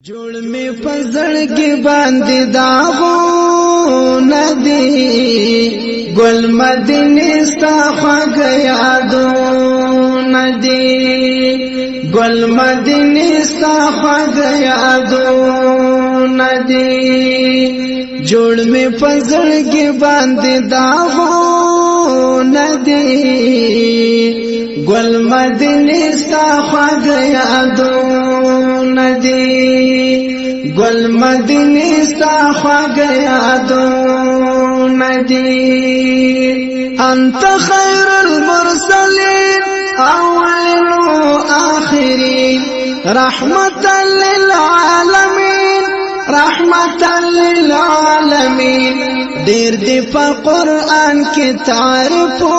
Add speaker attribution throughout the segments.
Speaker 1: جوړ می پزړګي باندې داغو ندی ګل مدینه ستا خواږ یادو ندی ګل مدینه ستا خواږ یادو ندی جوړ می پزړګي باندې داغو ندی ګل مدینه ستا خواږ یادو ندی گل مدینی ستا خواږ یادو ندی انت خیر المرسلین اولین و آخرین رحمتا للعالمین رحمتا للعالمین دیر دی پا قرآن کی تعریفو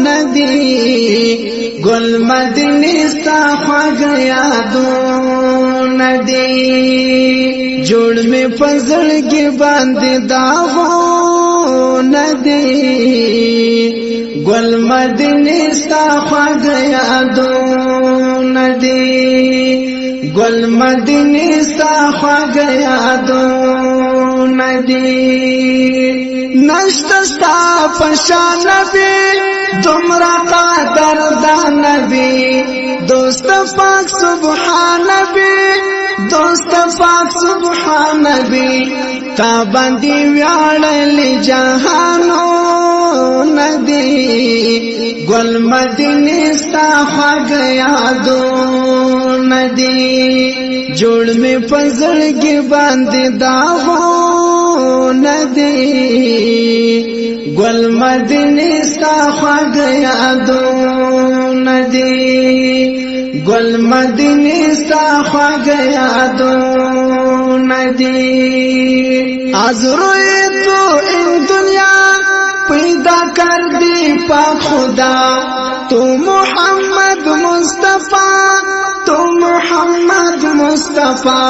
Speaker 1: ندی گل مدینی ستا خواږ یادو ندی جوړ می پزړګي باندې داغو ندی ګل مدینه ستا خواږ یادو ندی ګل مدینه ستا خواږ یادو ندی نشتا ستا پشان نبی دمرا قادر دا نبی دوست پاک سبحان نبی دوست پاک سبحان نبی تا باندې ویاړل جهانو ندی ګل مدینه ستا خواږ یادو ندی جوړ می پزړګي باندې داغو ندی ګل مدینه ستا خواږ یادو ندی گل مدینه ستا خواږ یادو ندی از روی تو این دنیا پیدا کر دی پا خدا تو محمد مصطفی تو محمد مصطفی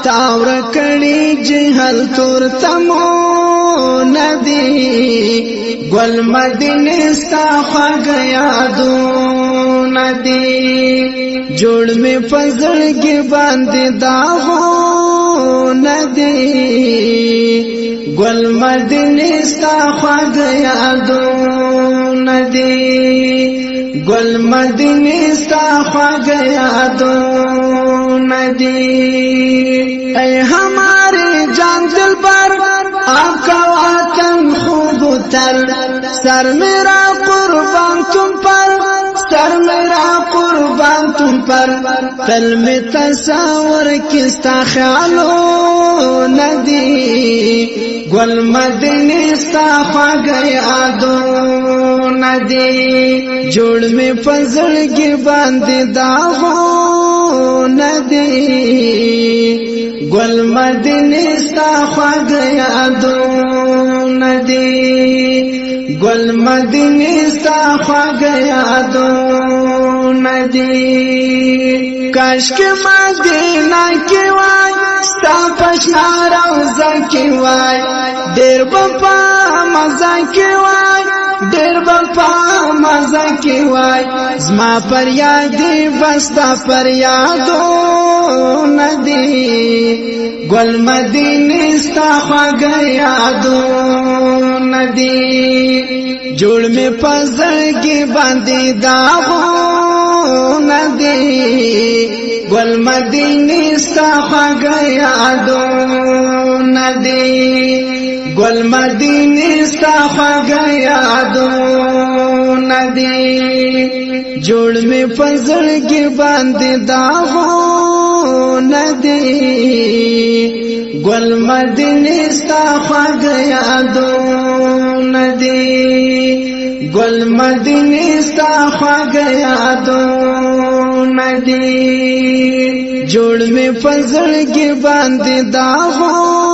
Speaker 1: تاور کړي جهل تور تمو ندی گل مدینه ستا خواږ یادو ندی جوړ می پزړګي باندې داغو ندی ګل مدینه ستا خواږ یادو ندی ګل مدینه ستا خواږ یادو ندی اے ہمارے جان دل پر آپ کا وطن خوب تر سر میرا قربان تم پر سر میرا قربان تم پر تل میں تصور کستا خیالو ندی گل مدینه ستا خواږ یادو ندی جوړ می پزړګي باندې داغو ندی گل مدینه ستا خواږ یادو ندی گل مدینه ستا خواږ یادو ندی کاش کې مدینه کې وای ستا پښنا روزه کې وای ډېر په مزه کې وای ډېر په مزه کې وای زما پر یاد بس تا پر یادو ندی گل مدینه ستا خواږ یادو ندی جوړ می پزړګي باندې داغو ندی گل مدینه ستا خواږ یادو ندی گل مدینه ستا خواږ یادو ندی جوړ می پزړګي باندې داغو ندی گل مدینه ستا خواږ یادو ندی گل مدینه ستا خواږ یادو ندی جوړ می پزړګي باندې داغو